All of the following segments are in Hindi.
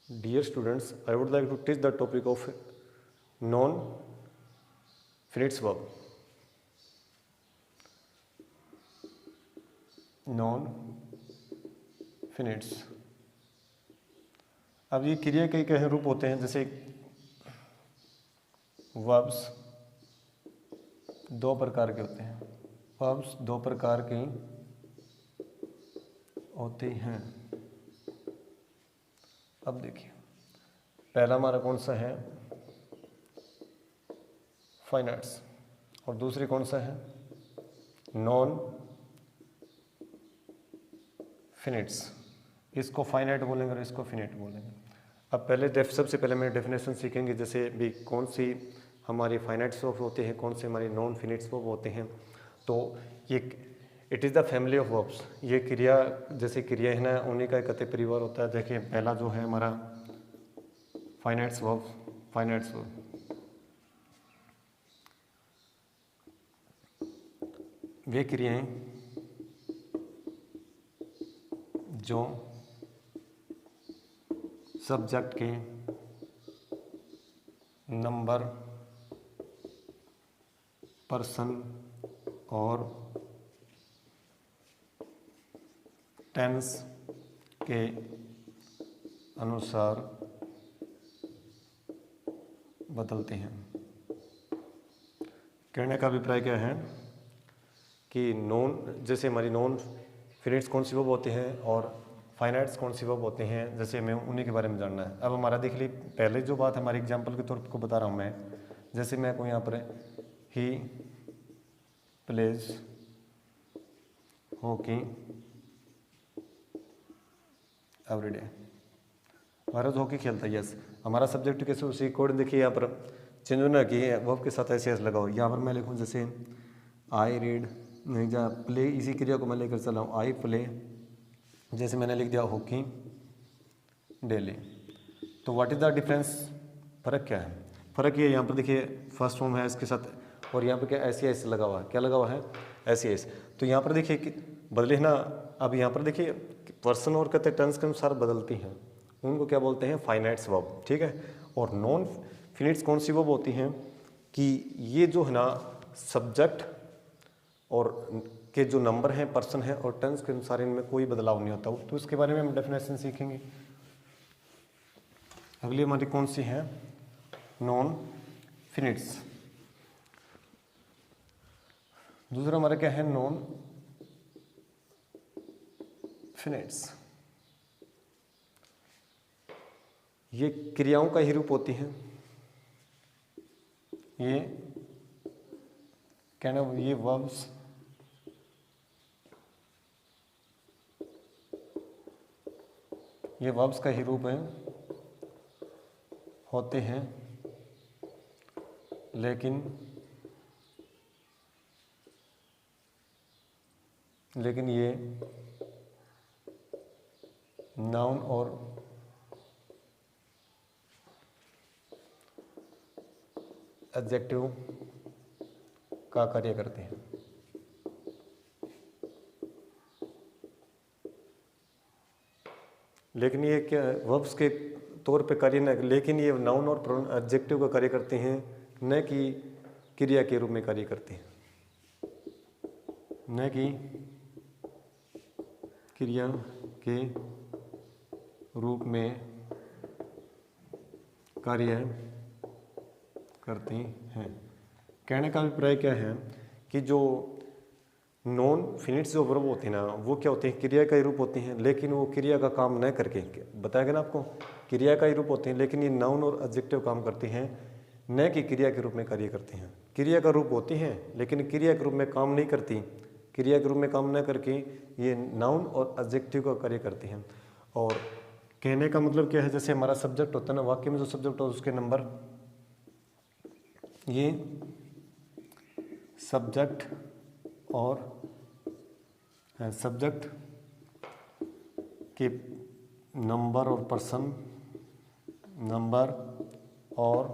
Dear students, I would like to teach the topic of non-finite verb. Non-finites. अब ये क्रिया के कई रूप होते हैं, जैसे वर्ब्स दो प्रकार के होते हैं। वर्ब्स दो प्रकार के होते हैं। अब देखिए, पहला हमारा कौन सा है, फाइनाइट्स, और दूसरी कौन सा है, नॉन फिनिट्स। इसको फाइनाइट बोलेंगे और इसको फिनिट बोलेंगे। अब पहले सबसे पहले मैं डेफिनेशन सीखेंगे, जैसे भी कौन सी हमारी फाइनाइट वर्ब होते हैं, कौन से हमारी नॉन फिनिट्स वर्ब होते हैं। तो ये it is the family of verbs. ये क्रिया, जैसे क्रिया है ना, उन्हीं का एक परिवार होता है। देखिए, पहला जो है हमारा फाइनाइट्स वर्ब, वे क्रियाएं जो सब्जेक्ट के नंबर, पर्सन और टेंस के अनुसार बदलते हैं। कहने का अभिप्राय क्या है कि जैसे हमारी नॉन फिनिट्स कौन सी वर्ब होते हैं और फाइनाइट्स कौन सी वर्ब होते हैं, जैसे हमें उन्हीं के बारे में जानना है। अब हमारा देख ली, पहले जो बात हमारे एग्जांपल के तौर पर बता रहा हूँ मैं, जैसे मैं को यहाँ पर ही प्लेज हॉकी एवरीडे, हमारा जो हॉकी खेलता है, यस। हमारा सब्जेक्ट कैसे उसी कोड देखिए यहाँ पर चेंज होना कि वर्ब के साथ ऐसे लगाओ। यहाँ पर मैं लिखूँ जैसे आई रीड, नहीं जा प्ले, इसी क्रिया को मैं लेकर चला हूँ, आई प्ले, जैसे मैंने लिख दिया हॉकी डेली। तो व्हाट इज़ द डिफरेंस, फ़र्क क्या है? फ़र्क ये, यहाँ पर देखिए फर्स्ट फॉर्म है इसके साथ, और यहाँ पर क्या ऐसी ऐसे लगा हुआ है, क्या लगा हुआ है, ऐसी ऐसे। तो यहाँ पर देखिए कि बदले ना। अब यहाँ पर देखिए पर्सन और कहते टेंस के अनुसार बदलती हैं, उनको क्या बोलते हैं, फाइनाइट्स वर्ब, ठीक है। और नॉन फिनिट्स कौन सी वर्ब होती हैं कि ये जो है ना सब्जेक्ट और के जो नंबर हैं, पर्सन है और टेंस के अनुसार इनमें कोई बदलाव नहीं होता। तो इसके बारे में हम डेफिनेशन सीखेंगे। अगली हमारी कौन सी है, नॉन फिनिट्स। दूसरा हमारा क्या है, नॉन फिनिट्स। ये क्रियाओं का ही रूप होती हैं। ये कहना, ये वर्ब्स का ही रूप है, होते हैं, लेकिन ये नाउन और एडजेक्टिव का कार्य करते हैं। लेकिन ये क्या वर्ब्स के तौर पे कार्य न, लेकिन ये नाउन और एडजेक्टिव का कार्य करते हैं, न कि क्रिया के रूप में कार्य करते हैं, न कि क्रिया के रूप में कार्य करती हैं। कहने का अभिप्राय क्या है कि जो नॉन फिनिट्स जो वर्ब होते हैं ना, वो क्या होते हैं, क्रिया का ही रूप होते हैं, लेकिन वो क्रिया का काम न करके, बताया गया ना आपको, क्रिया का ही रूप होते हैं, लेकिन ये नाउन और एडजेक्टिव काम करते हैं, न कि क्रिया के रूप में कार्य करते हैं। क्रिया का रूप होती हैं, लेकिन क्रिया के रूप में काम नहीं करती। क्रिया के रूप में काम न करके ये नाउन और एडजेक्टिव का कार्य करती हैं। और कहने का मतलब क्या है, जैसे हमारा सब्जेक्ट होता है ना, वाक्य में जो सब्जेक्ट होता है उसके नंबर, ये सब्जेक्ट और सब्जेक्ट के नंबर और पर्सन, नंबर और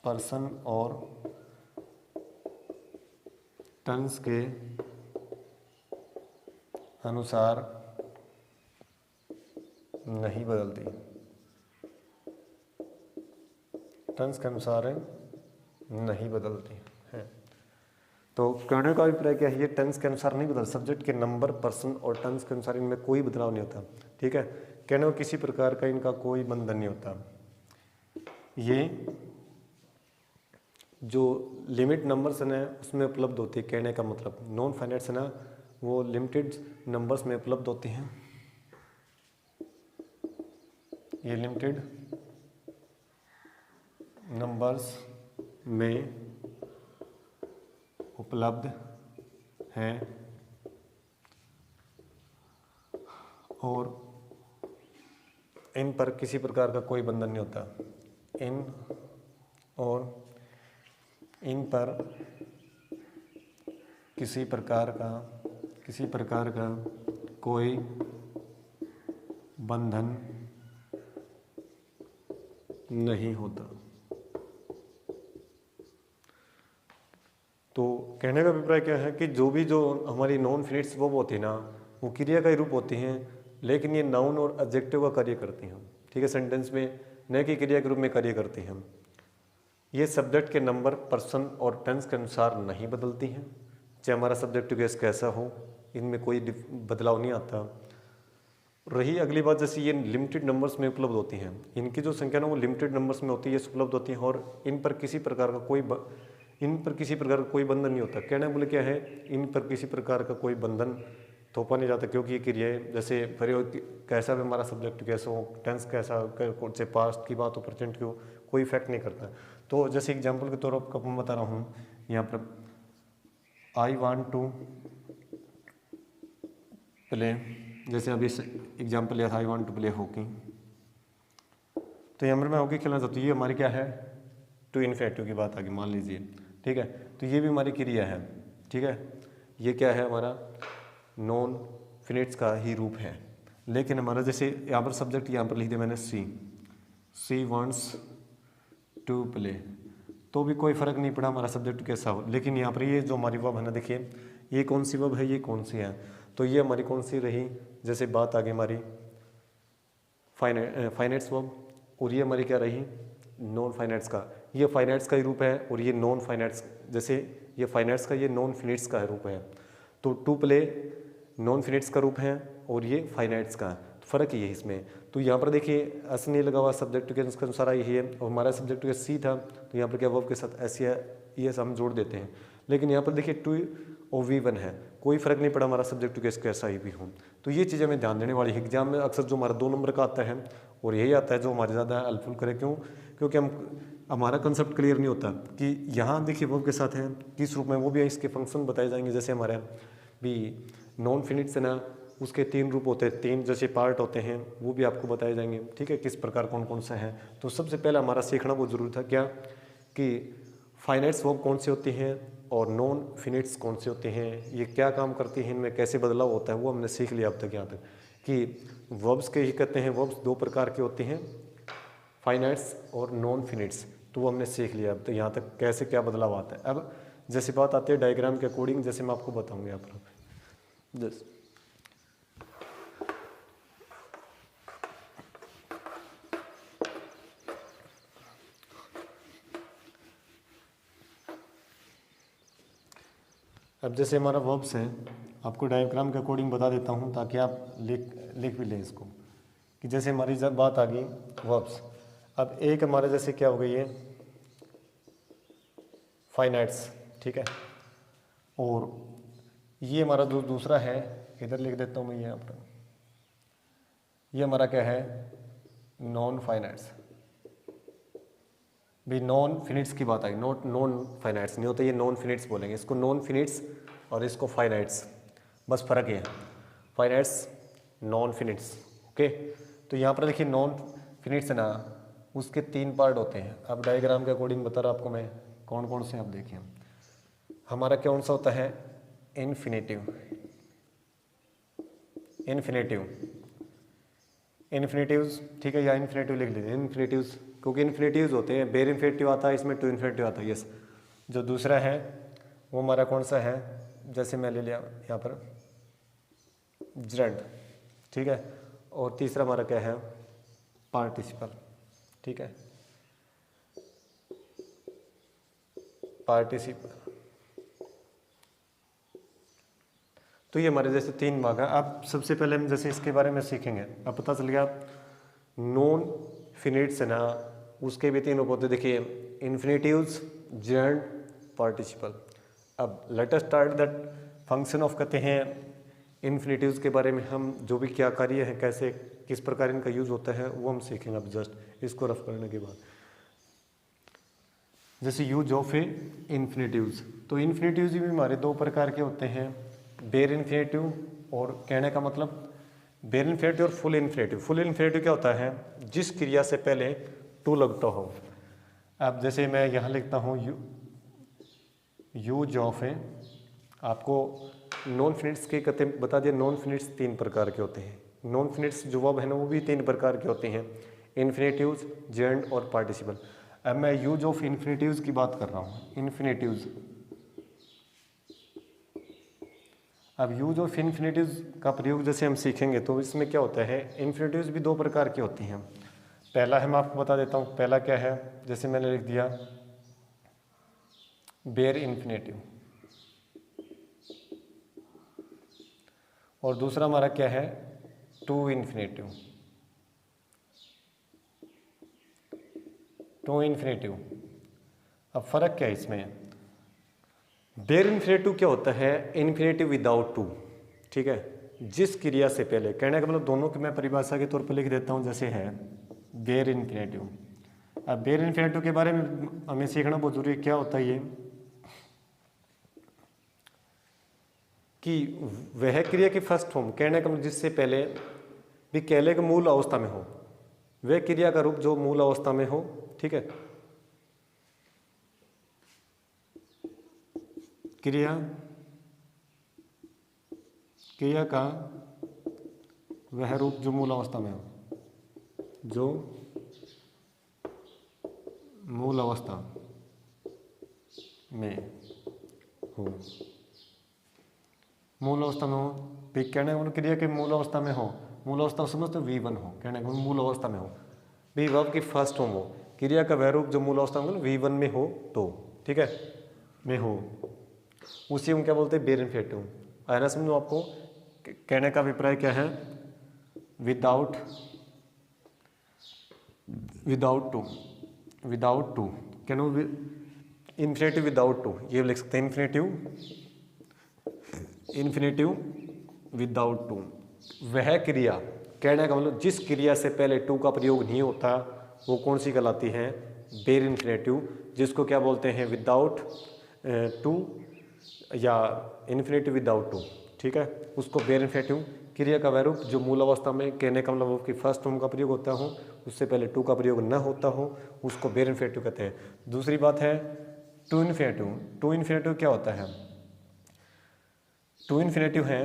पर्सन और टन्स के अनुसार नहीं बदलती, टर्म्स के अनुसार नहीं बदलती है। तो कहने का अभिप्राय क्या है, ये टर्म्स के अनुसार नहीं बदल, सब्जेक्ट के नंबर, पर्सन और टर्म्स के अनुसार इनमें कोई बदलाव नहीं होता। ठीक है, कहने को किसी प्रकार का इनका कोई बंधन नहीं होता। ये जो लिमिट नंबर्स है ना उसमें उपलब्ध होती है, कहने का मतलब नॉन फाइनाइट्स है ना वो लिमिटेड नंबर्स में उपलब्ध होती हैं। ये लिमिटेड नंबर्स में उपलब्ध हैं और इन पर किसी प्रकार का कोई बंधन नहीं होता। इन पर किसी प्रकार का कोई बंधन नहीं होता। तो कहने का अभिप्राय क्या है कि जो हमारी नॉन फिनिट्स वो होती है ना वो क्रिया का ही रूप होती हैं, लेकिन ये नाउन और एडजेक्टिव का कार्य करती हैं। ठीक है, सेंटेंस में न कि क्रिया के रूप में कार्य करती हैं। ये सब्जेक्ट के नंबर, पर्सन और टेंस के अनुसार नहीं बदलती हैं, चाहे हमारा सब्जेक्टिव केस कैसा हो, इनमें कोई बदलाव नहीं आता। रही अगली बात, जैसे ये लिमिटेड नंबर्स में उपलब्ध होती हैं, इनकी जो संख्या ना वो लिमिटेड नंबर्स में होती है, उपलब्ध होती है और इन पर किसी प्रकार का कोई बंधन नहीं होता। कहना बोले क्या है, इन पर किसी प्रकार का कोई बंधन थोपा नहीं जाता, क्योंकि ये क्रियाएं जैसे प्रयोग कैसा भी हमारा सब्जेक्ट कैसा हो, टेंस कैसा, चाहे पास्ट की बात हो, प्रेजेंट की हो, कोई इफेक्ट नहीं करता। तो जैसे एग्जांपल के तौर पर मैं बता रहा हूँ यहाँ पर आई वांट टू प्ले, जैसे अभी एग्जांपल लिया था I want to play hockey, तो यहाँ पर मैं हॉकी खेलना चाहता हूँ, ये हमारी क्या है टू इन्फिनिटिव की बात आगे मान लीजिए। ठीक है, तो ये भी हमारी क्रिया है। ठीक है, ये क्या है हमारा नॉन फिनिट्स का ही रूप है, लेकिन हमारा जैसे यहाँ पर सब्जेक्ट यहाँ पर लिख दिया मैंने सी वांट्स टू प्ले, तो भी कोई फर्क नहीं पड़ा हमारा सब्जेक्ट कैसा हो। लेकिन यहाँ पर ये जो हमारी वर्ब है ना, देखिए ये कौन सी वर्ब है, ये कौन सी है, तो ये हमारी कौन सी रही, जैसे बात आगे हमारी फाइनाइट्स वर्ब, और ये हमारी क्या रही नॉन फाइनाइट्स का। ये फाइनाइट्स का ही रूप है और ये नॉन फाइनाइट्स, जैसे ये फाइनाइट्स का, ये नॉन फिनिट्स का रूप है। तो टू प्ले नॉन फिनिट्स का रूप है और ये फाइनाइट्स का, फ़र्क ये है इसमें। तो यहाँ पर देखिए एस नहीं लगा हुआ, सब्जेक्ट के अनुसार यही है, और हमारा सब्जेक्ट का सी था, तो यहाँ पर क्या वर्ब के साथ एस या ES हम जोड़ देते हैं। लेकिन यहाँ पर देखिए टू और V1 है, कोई फर्क नहीं पड़ा हमारा सब्जेक्ट केस कैसा ही भी हो। तो ये चीज़ें हमें ध्यान देने वाली है। एग्जाम में अक्सर जो हमारा 2 नंबर का आता है और यही आता है जो हमारे ज़्यादा हेल्पफुल करे, क्योंकि हमारा कंसेप्ट क्लियर नहीं होता कि यहाँ देखिए वर्ब के साथ है किस रूप में, वो भी इसके फंक्शन बताए जाएंगे। जैसे हमारे भी नॉन फिनिट्स है ना, उसके 3 रूप होते हैं, 3 जैसे पार्ट होते हैं, वो भी आपको बताए जाएंगे। ठीक है, किस प्रकार कौन कौन सा है। तो सबसे पहला हमारा सीखना वो जरूरी था क्या, कि फाइनाइट्स वर्ब कौन से होती हैं और नॉन फिनिट्स कौन से होते हैं, ये क्या काम करती हैं, इनमें कैसे बदलाव होता है, वो हमने सीख लिया अब तक यहाँ तक। कि वर्ब्स के ही कहते हैं, वर्ब्स 2 प्रकार के होते हैं, फाइनाइट्स और नॉन फिनिट्स, तो वो हमने सीख लिया अब तक यहाँ तक कैसे क्या बदलाव आता है। अब जैसे बात आती है डायग्राम के अकॉर्डिंग, जैसे मैं आपको बताऊँगा यहाँ पर जैसे अब जैसे हमारा वर्ब्स है, आपको डायग्राम के अकॉर्डिंग बता देता हूँ ताकि आप लिख भी लें इसको, कि जैसे हमारी जब बात आ गई वर्ब्स, अब एक हमारा जैसे क्या हो गई है फाइनाइट्स, ठीक है, और ये हमारा जो दूसरा है, इधर लिख देता हूँ मैं यहाँ पर, ये हमारा क्या है नॉन फाइनाइट्स। भी नॉन फिनिट्स की बात आई, नॉन फाइनाइट्स नहीं होता, ये नॉन फिनिट्स बोलेंगे इसको, नॉन फिनिट्स और इसको फाइनाइट्स, बस फर्क है फाइनाइट्स नॉन फिनिट्स। ओके, तो यहाँ पर देखिए नॉन फिनिट्स है ना, उसके 3 पार्ट होते हैं। अब डायग्राम के अकॉर्डिंग बता रहा आपको मैं कौन कौन से, आप देखिए हमारा कौन सा होता है इन्फिनेटिव, इन्फिनेटिव्स, ठीक है, या इन्फिनेटिव लिख लीजिए इन्फिनेटिव्स, क्योंकि इन्फिनेटिव्स होते हैं, बेर इन्फिनेटिव आता है, इसमें टू इन्फिनेटिव आता है। यस, जो दूसरा है वो हमारा कौन सा है, जैसे मैं ले लिया यहाँ पर जेड, ठीक है, और तीसरा हमारा क्या है, पार्टिसिपल। ठीक है, पार्टिसिपल। तो ये हमारे जैसे 3 भाग है। अब सबसे पहले हम जैसे इसके बारे में सीखेंगे। अब पता चल गया नॉन फिनिट्स है ना, उसके भी 3 रूप होते हैं। देखिए इन्फिनेटिव्स, जेंड, पार्टिसिपल। अब let us start that function of, कहते हैं इन्फिनेटिव्स के बारे में हम जो भी क्या कार्य है, कैसे किस प्रकार इनका यूज होता है वो हम सीखेंगे अब जस्ट इसको रफ करने के बाद। जैसे यूज ऑफ इन्फिनेटिव्स, तो इन्फिनेटिव्स भी हमारे 2 प्रकार के होते हैं, बेर इन्फिनेटिव और कहने का मतलब बेर इन्फिनेटिव और फुल इन्फिनेटिव। फुल इन्फिनेटिव क्या होता है, जिस क्रिया से पहले टू लगता हो। अब जैसे मैं यहाँ लिखता हूँ यूज ऑफ है, आपको नॉन फिनिट्स के कहते बता दिए। नॉन फिनिट्स 3 प्रकार के होते हैं। नॉन फिनिट्स जो वर्ब है ना वो भी 3 प्रकार के होते हैं, इन्फिनेटिव्स, जेंड और पार्टिसिपल। अब मैं यूज ऑफ इन्फिनेटिव्स की बात कर रहा हूँ। इन्फिनेटिव्स, अब यूज ऑफ इन्फिनेटिव्स का प्रयोग जैसे हम सीखेंगे तो इसमें क्या होता है, इन्फिनेटिव्स भी 2 प्रकार की होती हैं। पहला है, मैं आपको बता देता हूँ पहला क्या है, जैसे मैंने लिख दिया बेर इन्फिनेटिव, और दूसरा हमारा क्या है, टू इन्फिनेटिव। टू इन्फिनेटिव, अब फर्क क्या है इसमें, बेर इन्फिनेटिव क्या होता है, इन्फिनेटिव विदाउट टू। ठीक है, जिस क्रिया से पहले, कहने का मतलब दोनों की मैं परिभाषा के तौर पर लिख देता हूं। जैसे है बेर इन्फिनेटिव। अब बेर इन्फिनेटिव के बारे में हमें सीखना बहुत जरूरी है। क्या होता है ये, कि वह क्रिया की फर्स्ट फॉर्म, कहने का मतलब जिससे पहले भी कहले के मूल अवस्था में हो, वह क्रिया का रूप जो मूल अवस्था में हो। ठीक है, क्रिया का वह रूप जो मूल अवस्था में हो, जो मूल अवस्था में हो, मूल अवस्था में हो। कहने का मतलब क्रिया के मूल अवस्था में हो, मूल अवस्था समझते हो V1 हो, कहने का मूल अवस्था में हो, भी वर्ब की फर्स्ट फॉर्म हो, क्रिया का वह रूप जो मूल अवस्था में V1 में हो तो, ठीक है, में हो, उसी हम क्या बोलते हैं, बेर इन्फिनेटिव। आया ना समझो आपको। कहने का अभिप्राय क्या है, विदाउट टू, कहना इन्फिनेटिव विदाउट टू, ये लिख सकते हैं इन्फिनेटिव विदाउट टू। वह क्रिया, कहने का मतलब जिस क्रिया से पहले टू का प्रयोग नहीं होता वो कौन सी कहलाती है, बेर इन्फिनेटिव, जिसको क्या बोलते हैं, विदाउट टू या इन्फिनेटिव विदाउट टू। ठीक है, उसको बेर इन्फिनेटिव, क्रिया का वह रूप जो मूल अवस्था में, कहने का मतलब उसकी फर्स्ट फॉर्म का प्रयोग होता हो, उससे पहले टू का प्रयोग न होता हो, उसको बेर इन्फिनेटिव कहते हैं। दूसरी बात है टू इन्फिनेटिव। टू इन्फिनेटिव क्या होता है, टू इन्फिनेटिव है,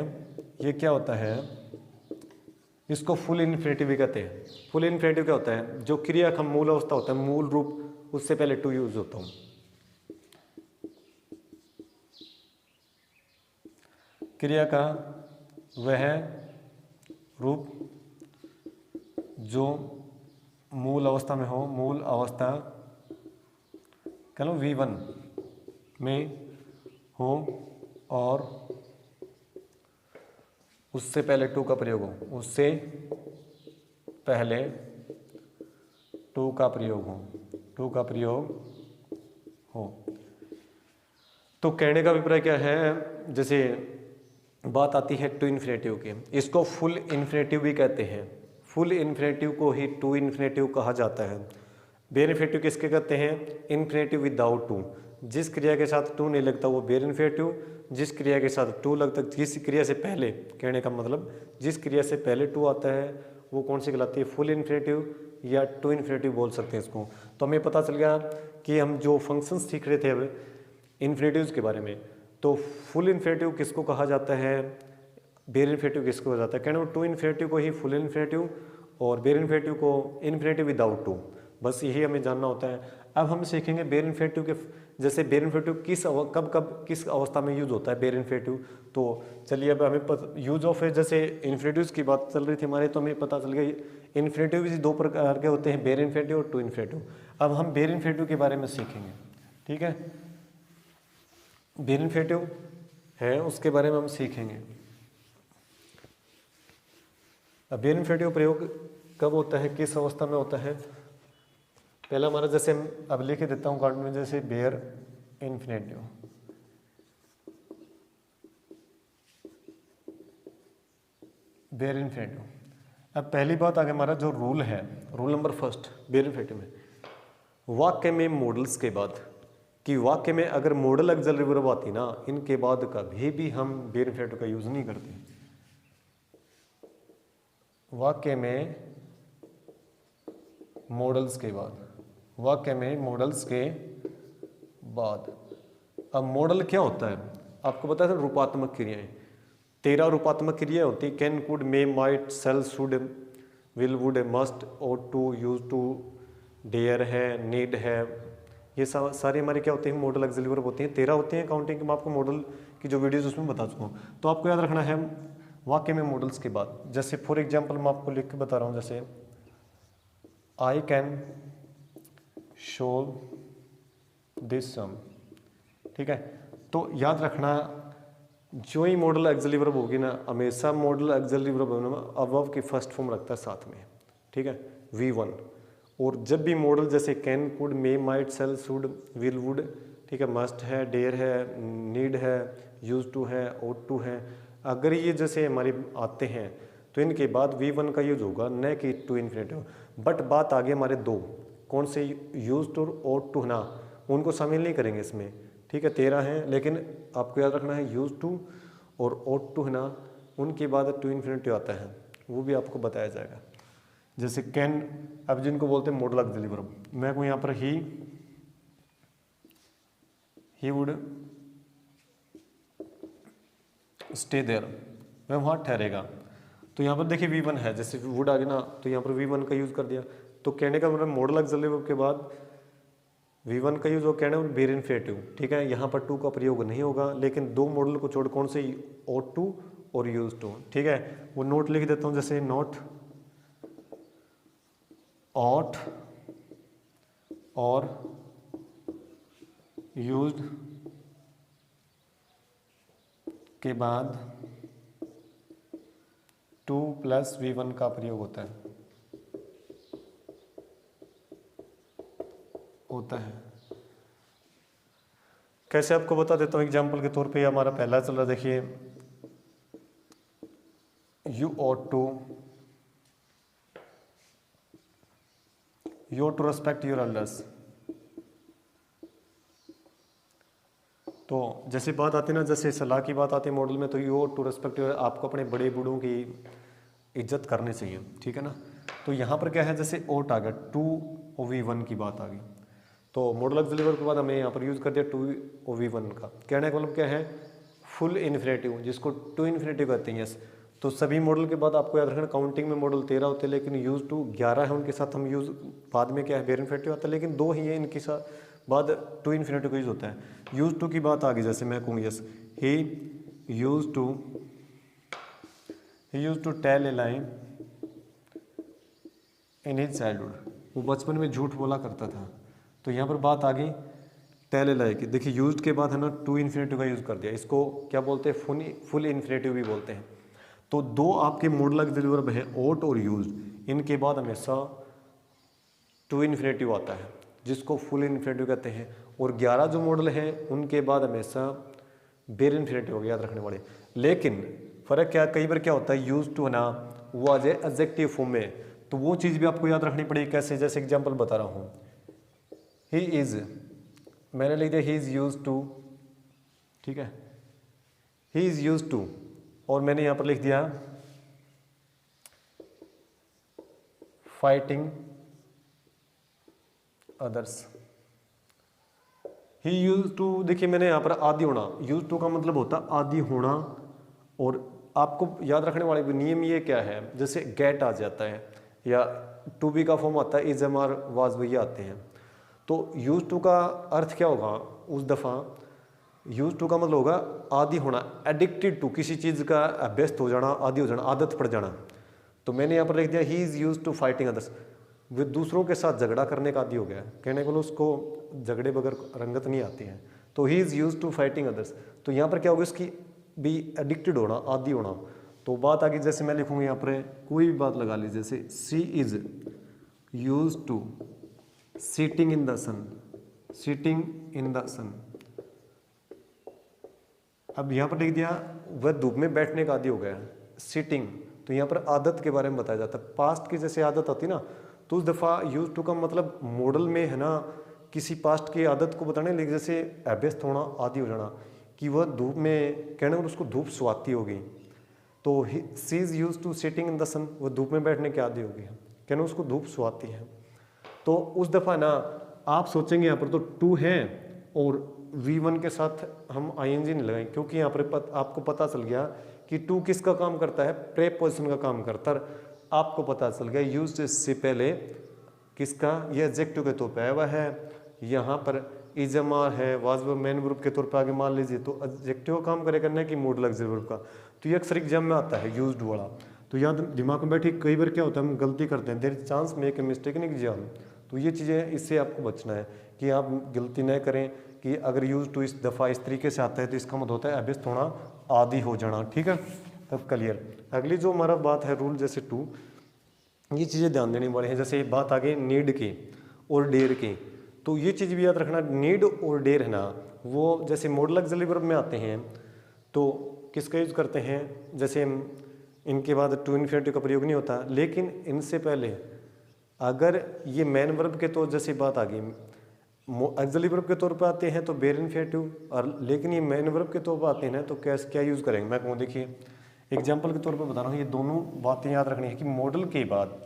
ये क्या होता है, इसको फुल इन्फिनेटिव भी कहते हैं। फुल इन्फिनेटिव क्या होता है, जो क्रिया का मूल अवस्था होता है, मूल रूप, उससे पहले टू यूज होता हूँ। क्रिया का वह रूप जो मूल अवस्था में हो, मूल अवस्था कह लो V1 में हो, और उससे पहले टू का प्रयोग हो, उससे पहले टू का प्रयोग हो। तो कहने का अभिप्राय क्या है, जैसे बात आती है टू इन्फिनेटिव की, इसको फुल इन्फिनेटिव भी कहते हैं। फुल इन्फिनेटिव को ही टू इन्फिनेटिव कहा जाता है। बेर इन्फिनेटिव किसके कहते हैं, इन्फिनेटिव विदाउट टू, जिस क्रिया के साथ टू नहीं लगता वो बेर इन्फिनेटिव, जिस क्रिया के साथ टू लगता, जिस क्रिया से पहले, कहने का मतलब जिस क्रिया से पहले टू आता है वो कौन सी कहलाती है, फुल इन्फिनेटिव या टू इन्फिनेटिव बोल सकते हैं इसको। तो हमें पता चल गया कि हम जो फंक्शंस सीख रहे थे अब इन्फिनेटिव्स के बारे में, तो फुल इन्फिनेटिव किसको कहा जाता है, बेर इन्फिनेटिव किसको कहा जाता है, कहने टू इन्फिनेटिव को ही फुल इन्फिनेटिव और बेर इन्फिनेटिव को इन्फिनेटिव विदाउट टू, बस यही हमें जानना होता है। अब हम सीखेंगे बेर इन्फिनेटिव के जैसे बेयर इन्फ्लेटिव कब कब किस अवस्था में यूज होता है बेयर इन्फ्लेटिव, तो चलिए अब हमें यूज ऑफ है, जैसे इन्फ्लेटिव्स की बात चल रही थी हमारे, तो हमें पता चल गया इन्फ्लेटिव भी दो प्रकार के होते हैं, बेयर इन्फ्लेटिव और टू इन्फ्लेटिव। अब हम बेयर इन्फ्लेटिव के बारे में सीखेंगे, ठीक है। बेयर इन्फ्लेटिव है उसके बारे में हम सीखेंगे। अब बेयर इन्फ्लेटिव प्रयोग कब होता है, किस अवस्था में होता है। पहला हमारा जैसे अब लिख देता हूँ कार्ड में, जैसे बेयर इन्फ्लेटिव, बेयर इन्फ्लेटिव। अब पहली बात आगे हमारा जो रूल है, रूल नंबर फर्स्ट बेयर इन्फ्लेटिव में, वाक्य में मॉडल्स के बाद, कि वाक्य में अगर मॉडल ऑक्सिलरी वर्ब आती ना, इनके बाद कभी भी हम बेयर इन्फ्लेटिव का यूज नहीं करते। वाक्य में मॉडल्स के बाद, वाक्य में मॉडल्स के बाद। अब मॉडल क्या होता है आपको पता है, रूपात्मक क्रियाएं, 13 रूपात्मक क्रियाएं होती, can, could, may, might, shall, should, will, would, must, ought to, use to, dare है, नीड है, ये सारी हमारे क्या होते हैं, मॉडल ऑक्सिलरी वर्ब होती हैं। 13 होते हैं काउंटिंग, मैं आपको मॉडल की जो वीडियोस उसमें बता चुका हूँ। तो आपको याद रखना है वाक्य में मॉडल्स के बाद, जैसे फॉर एग्जाम्पल मैं आपको लिख के बता रहा हूँ, जैसे आई कैन शो दिस सम, ठीक है। तो याद रखना जो ही मॉडल ऑक्सिलरी वर्ब होगी ना, हमेशा मॉडल ऑक्सिलरी वर्ब अबव की फर्स्ट फॉर्म रखता है साथ में, ठीक है, V1। और जब भी मॉडल जैसे can, could, may, might, shall, should, will, would, ठीक है, मस्ट है, डेयर है, नीड है, यूज टू है, ought टू है, अगर ये जैसे हमारे आते हैं तो इनके बाद V1 का यूज होगा, न कि टू इन्फिनेटिव। बट बात आगे हमारे दो, कौन से, यूज टू और ought टू ना, उनको शामिल नहीं करेंगे इसमें, ठीक है। 13 हैं, लेकिन आपको याद रखना है यूज टू और ought टू है ना, उनके बाद टू इन्फिनेटिव आता है, वो भी आपको बताया जाएगा। जैसे कैन, अब जिनको बोलते हैं मॉडल ऑक्सिलरी वर्ब, मैं को यहाँ पर ही वुड स्टे देयर, वह वहाँ ठहरेगा। तो यहाँ पर देखिए V1 है, जैसे वुड आ गया ना, तो यहाँ पर V1 का यूज़ कर दिया। तो कहने का मतलब मॉडल ऑक्सिलरी वर्ब के बाद V1 का यूज़ हो, कहना है बेयर इन्फ्लेटिव, ठीक है। यहाँ पर टू का प्रयोग नहीं होगा, लेकिन दो मॉडल को छोड़, कौन से, ought टू और यूज टू, ठीक है। वो नोट लिख देता हूँ, जैसे नोट ought और यूज्ड के बाद टू प्लस V1 का प्रयोग होता है। कैसे आपको बता देता हूँ एग्जाम्पल के तौर पे, हमारा पहला चल रहा, देखिए you ought to respect your elders. तो जैसे बात आती है ना, जैसे सलाह की बात आती है मॉडल में, तो you ought to respect your, आपको अपने बड़े बूढ़ों की इज्जत करनी चाहिए, ठीक है ना। तो यहाँ पर क्या है, जैसे ought आ गया, टू और V1 की बात आ गई, तो मॉडल ऑक्सिलरी वर्ब के बाद हमें यहाँ पर यूज़ कर दिया टू और V1 का। कहने का मतलब क्या है, फुल इन्फिनेटिव, जिसको टू इन्फिनेटिव कहते हैं, यस। तो सभी मॉडल के बाद आपको याद रखना, काउंटिंग में मॉडल 13 होते हैं, लेकिन यूज टू 11 है, उनके साथ हम यूज बाद में क्या है, बेयर इन्फिनेटिव आता है, लेकिन दो ही है, इनके साथ बाद टू इन्फिनेटिव का यूज होता है। यूज टू की बात आ गई, जैसे मैं कहूँ yes, he use to tell a line in his childhood, वो बचपन में झूठ बोला करता था। तो यहाँ पर बात आ गई टेल ए लाई की, देखिए यूज के बाद है ना टू इन्फिनेटिव का यूज़ कर दिया, इसको क्या बोलते हैं, फुल इन्फिनेटिव भी बोलते हैं। तो दो आपके मॉडल ऑक्सिलरी वर्ब है, ought और यूज्ड, इनके बाद हमेशा टू इन्फिनेटिव आता है, जिसको फुल इन्फिनेटिव कहते हैं। और 11 जो मॉडल हैं उनके बाद हमेशा बेयर इन्फिनेटिव हो, याद रखने वाले। लेकिन फ़र्क क्या, कई बार क्या होता है, यूज टू है ना, वो आ जाए एडजेक्टिव फॉर्म में, तो वो चीज़ भी आपको याद रखनी पड़ेगी। कैसे, जैसे एग्जाम्पल बता रहा हूँ, ही इज़, मैंने लिख दिया ही इज़ यूज टू, ठीक है, ही इज़ यूज टू, और मैंने यहाँ पर लिख दिया fighting others. He use to, देखिए मैंने यहाँ पर आदि होना, यूज टू का मतलब होता आदि होना। और आपको याद रखने वाले नियम ये क्या है, जैसे गेट आ जाता है या टू बी का फॉर्म आता है, इज, एम, आर, वाज, वही आते हैं। तो यूज टू का अर्थ क्या होगा उस दफ़ा, यूज टू का मतलब होगा आदी होना, एडिक्टेड टू, किसी चीज़ का अभ्यस्त हो जाना, आदी हो जाना, आदत पड़ जाना। तो मैंने यहाँ पर लिख दिया he is use to fighting others, वो दूसरों के साथ झगड़ा करने का आदी हो गया। कहने को उसको झगड़े बगैर रंगत नहीं आती है, तो he is use to fighting others. तो यहाँ पर क्या होगा, इसकी भी एडिक्टेड होना, आदी होना। तो बात आगे जैसे मैं लिखूँगा यहाँ पर कोई भी बात लगा लीजिए, जैसे she is use to sitting in the sun, sitting in the sun. अब यहाँ पर लिख दिया वह धूप में बैठने का आदी हो गया, सिटिंग। तो यहाँ पर आदत के बारे में बताया जाता है, पास्ट की जैसे आदत होती ना, तो उस दफ़ा यूज टू का मतलब मॉडल में है ना किसी पास्ट की आदत को बताने, लेकिन जैसे अभ्यस्त होना, आदी हो जाना, कि वह धूप में, कहने को उसको धूप सुहाती होगी। तो she is use to sitting in the sun, वह धूप में बैठने की आदी होगी, कहने उसको धूप सुहाती है। तो उस दफ़ा ना आप सोचेंगे यहाँ पर तो टू है और V1 के साथ हम ING नहीं लगाएं, क्योंकि यहाँ पर आपको पता चल गया कि टू किसका काम करता है, प्रेपोजिशन का काम करता है। आपको पता चल गया यूज्ड से पहले किसका, ये एडजेक्टिव के तौर पे आया हुआ है, यहाँ पर इजमा है, वाजब मेन वर्ब के तौर पे आगे मान लीजिए, तो एडजेक्टिव का काम करे करना है कि मोडल ऑक्सिलरी वर्ब का। तो ये अक्सर एग्जाम में आता है यूज्ड वाला, तो याद दिमाग में बैठी। कई बार क्या होता है हम गलती करते हैं, there is chance make a mistake in exam. तो ये चीज़ें, इससे आपको बचना है कि आप गलती न करें कि अगर यूज टू इस दफ़ा इस तरीके से आता है तो इसका मतलब होता है अभ्यस्त होना, आदी हो जाना। ठीक है, तब क्लियर। अगली जो हमारा बात है रूल जैसे टू, ये चीज़ें ध्यान देने वाले हैं। जैसे बात आगे नीड की और डेयर की, तो ये चीज़ भी याद रखना, नीड और डेयर है ना, वो जैसे मॉडल ऑक्सिलरी वर्ब में आते हैं तो किसका यूज करते हैं, जैसे इनके बाद टू इन्फिनिटिव का प्रयोग नहीं होता, लेकिन इनसे पहले अगर ये मेन वर्ब के तौर, जैसे बात आ गई ऑक्सिलरी वर्ब के तौर पे आते हैं तो बेयर इन्फिनिटिव, और लेकिन ये मेन वर्ब के तौर पे आते हैं ना तो क्या यूज़ करेंगे। मैं कहूँ देखिए एग्जाम्पल के तौर पे बता रहा हूँ, ये दोनों बातें याद रखनी है कि मॉडल के बाद,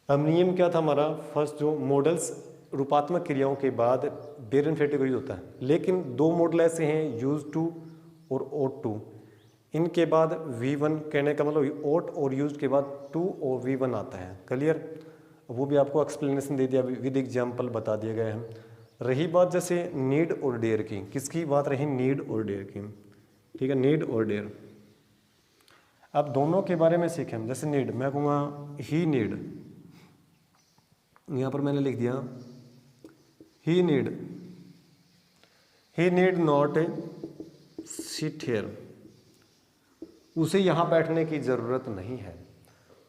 अब नियम क्या था हमारा, फर्स्ट जो मॉडल्स रूपात्मक क्रियाओं के बाद बेयर इन्फिनिटिव का यूज होता है, लेकिन दो मॉडल ऐसे हैं यूज टू और ओट टू, इनके बाद V1, कहने का मतलब ओट और यूज के बाद टू और V1 आता है। क्लियर, वो भी आपको एक्सप्लेनेशन दे दिया, विद एग्जाम्पल बता दिए गए हैं। रही बात जैसे नीड और डेयर की, किसकी बात रही, नीड और डेयर की। ठीक है, नीड और डेयर। अब दोनों के बारे में सीखें हम। जैसे नीड, मैं कहूँगा ही नीड, यहाँ पर मैंने लिख दिया ही नीड नॉट सिट हियर, उसे यहाँ बैठने की ज़रूरत नहीं है।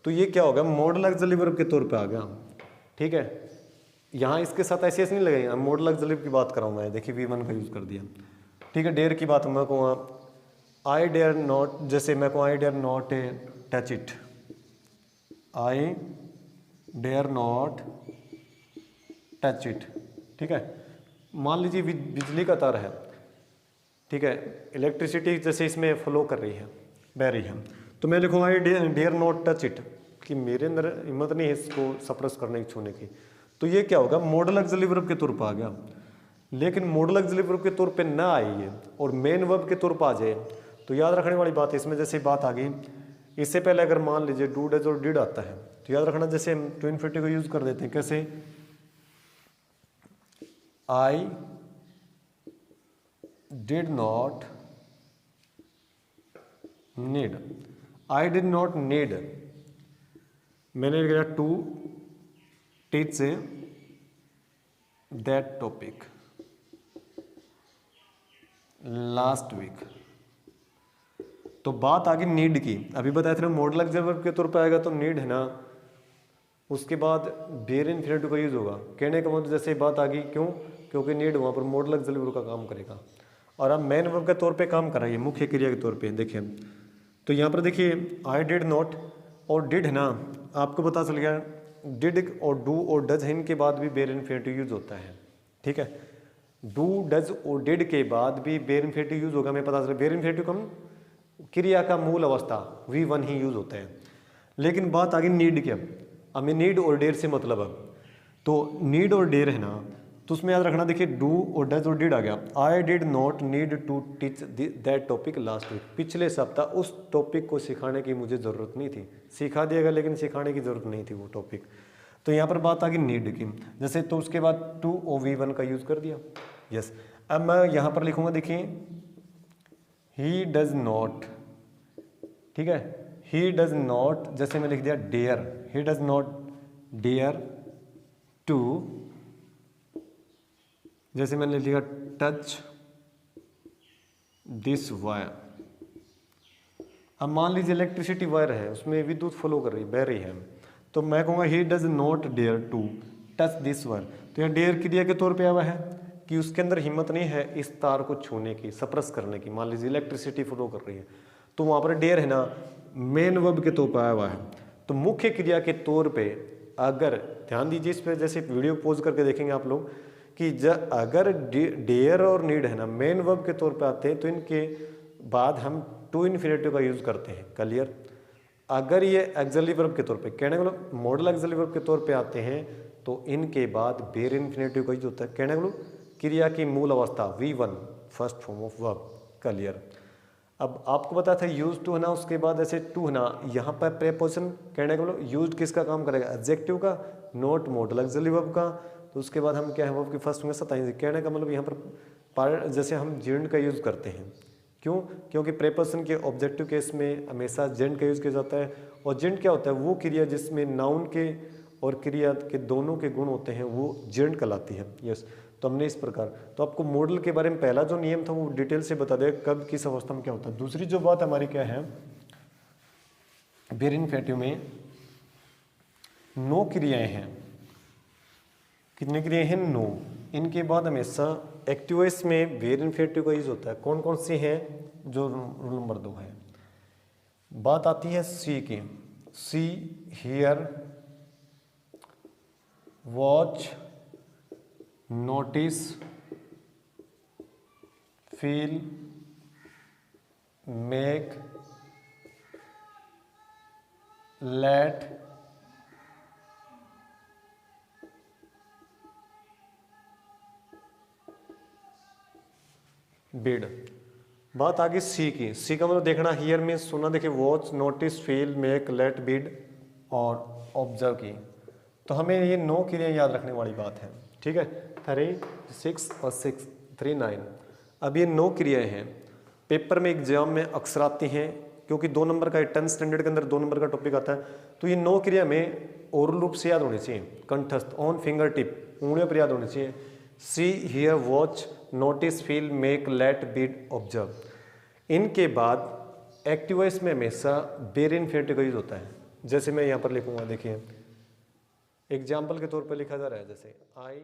तो ये क्या होगा, मॉडल ऑक्सिलरी वर्ब के तौर पे आ गया। ठीक है, यहाँ इसके साथ ऐसे नहीं लगेगा, मॉडल ऑक्सिलरी की बात कराऊंगा मैं, देखिए V1 का यूज़ कर दिया। ठीक है, डेयर की बात मैं कहूँगा आई डेयर नॉट, जैसे मैं कहूँ I dare not touch it, I dare not touch it. ठीक है, मान लीजिए बिजली का तार है, ठीक है, इलेक्ट्रिसिटी जैसे इसमें फ्लो कर रही है, बह रही है, तो मैं लिखूँगा I dare not touch it, कि मेरे अंदर हिम्मत नहीं है इसको सप्रेस करने की, छूने की। तो ये क्या होगा, मॉडल ऑक्सिलरी वर्ब के तौर पर आ गया। लेकिन मॉडल ऑक्सिलरी वर्ब के तौर पे ना आई है और मेन वर्ब के तौर पर आ जाए, तो याद रखने वाली बात है इसमें, जैसे बात आ गई इससे पहले अगर मान लीजिए डू डज और डिड आता है, तो याद रखना जैसे हम टू इन्फिनिटिव को यूज कर देते हैं, कैसे, I did not need, I did not need, मैंने लिखा to teach that topic last week. तो बात आ गई नीड की, अभी बताया था मॉडल ऑक्सिलरी वर्ब के तौर पे आएगा तो नीड है ना, उसके बाद बेयर इन्फिनिटिव का यूज होगा। कहने का मतलब जैसे बात आ गई, क्यों, क्योंकि नीड वहाँ पर मॉडल ऑक्सिलरी वर्ब का काम करेगा और अब मेन वर्ब के तौर पे काम कर रहा है, मुख्य क्रिया के तौर पे। देखिए तो यहाँ पर देखिए आई डिड नॉट और डिड है ना, आपको पता चल गया डिड और डू और डज है, इनके बाद भी बेयर इन्फिनिटिव यूज होता है। ठीक है, डू डज और डिड के बाद भी बेयर इन्फिनिटिव यूज होगा, मैं पता चला बेयर इन्फिनिटिव कम क्रिया का मूल अवस्था V1 ही यूज होता है। लेकिन बात आ गई नीड की, अब हमें नीड और डेयर से मतलब है, तो नीड और डेयर है ना, तो उसमें याद रखना देखिए डू और डज और डिड आ गया। I did not need to teach that topic last week, पिछले सप्ताह उस टॉपिक को सिखाने की मुझे ज़रूरत नहीं थी, सिखा दिया गया लेकिन सिखाने की ज़रूरत नहीं थी वो टॉपिक। तो यहाँ पर बात आ गई नीड की, जैसे तो उसके बाद टू OV1 का यूज कर दिया। यस, अब मैं यहाँ पर लिखूंगा, देखिए ही डज नॉट, ठीक है, ही डज नॉट, जैसे मैं लिख दिया dare, he does not dare to, जैसे मैंने लिखा टच दिस वायर। अब मान लीजिए इलेक्ट्रिसिटी वायर है, उसमें विद्युत फ्लो कर रही बह रही है, तो मैं कहूँगा he does not dare to touch this wire. तो यहाँ डेयर क्रिया के तौर पे आया है कि उसके अंदर हिम्मत नहीं है इस तार को छूने की, सप्रेस करने की। मान लीजिए इलेक्ट्रिसिटी फ्लो कर रही है, तो वहाँ पर डेयर है ना, मेन वर्ब के तौर पर आया हुआ है। तो मुख्य क्रिया के तौर पे अगर ध्यान दीजिए इस पर, जैसे वीडियो पोज करके देखेंगे आप लोग कि अगर डेयर और नीड है ना मेन वर्ब के तौर पे आते हैं, तो इनके बाद हम टू इन्फिनेटिव का यूज करते हैं। क्लियर? अगर ये एक्सिलरी वर्ब के तौर पे, कहने का मतलब मॉडल एक्सिलरी वर्ब के तौर पे आते हैं, तो इनके बाद बेयर इन्फिनेटिव का यूज होता है। कहने का मतलब क्रिया की मूल अवस्था V1 first form of verb. Clear? अब आपको पता था यूज टू है ना, उसके बाद ऐसे टू है ना, यहाँ पर प्रेपोजिशन कहने का मतलब यूज किसका काम करेगा, एडजेक्टिव का, नॉट मॉडल एक्सिलरी वर्ब का। तो उसके बाद हम क्या है वर्ब की फर्स्ट में सताएंगे। कहने का मतलब यहाँ पर जैसे हम जेंड का यूज करते हैं, क्यों? क्योंकि प्रेपोजिशन के ऑब्जेक्टिव केस में हमेशा जेंड का यूज किया जाता है। और जेंड क्या होता है, वो क्रिया जिसमें नाउन के और क्रिया के दोनों के गुण होते हैं, वो जेंड कहलाती है। यस, तो हमने इस प्रकार, तो आपको मॉडल के बारे में पहला जो नियम था वो डिटेल से बता दे कब किस अवस्था में क्या होता है। दूसरी जो बात हमारी क्या है, बेयर इन्फिनेटिव में 9 क्रियाएं हैं। कितनी क्रियाएं हैं? 9। इनके बाद हमेशा एक्टिव वॉइस में बेयर इन्फिनेटिव का यूज होता है। कौन कौन सी है? जो रूल नंबर 2 है। बात आती है सी की, see, hear, watch, notice, feel, make, let, bid. बात आ गई सी की, सी का मतलब देखना, हियर में सुना, देखिए watch, notice, feel, make, let, bid और ऑब्जर्व की। तो हमें ये 9 क्रियाएं याद रखने वाली बात है। ठीक है, 3, 6 और 6, 3, 9। अब ये 9 क्रियाएं हैं, पेपर में एग्जाम में अक्सर आती हैं, क्योंकि 2 नंबर का 10 स्टैंडर्ड के अंदर 2 नंबर का टॉपिक आता है। तो ये 9 क्रिया में ओरल रूप से याद होनी चाहिए, कंठस्थ, ऑन फिंगर टिप, उंगलियों पर याद होनी चाहिए। See, hear, watch, notice, feel, make, let, bid, observe. इनके बाद एक्टिव वॉइस में हमेशा बेयर इन्फिनेटिव का यूज होता है। जैसे मैं यहाँ पर लिखूंगा, देखिए एग्जाम्पल के तौर पर लिखा जा रहा है, जैसे आई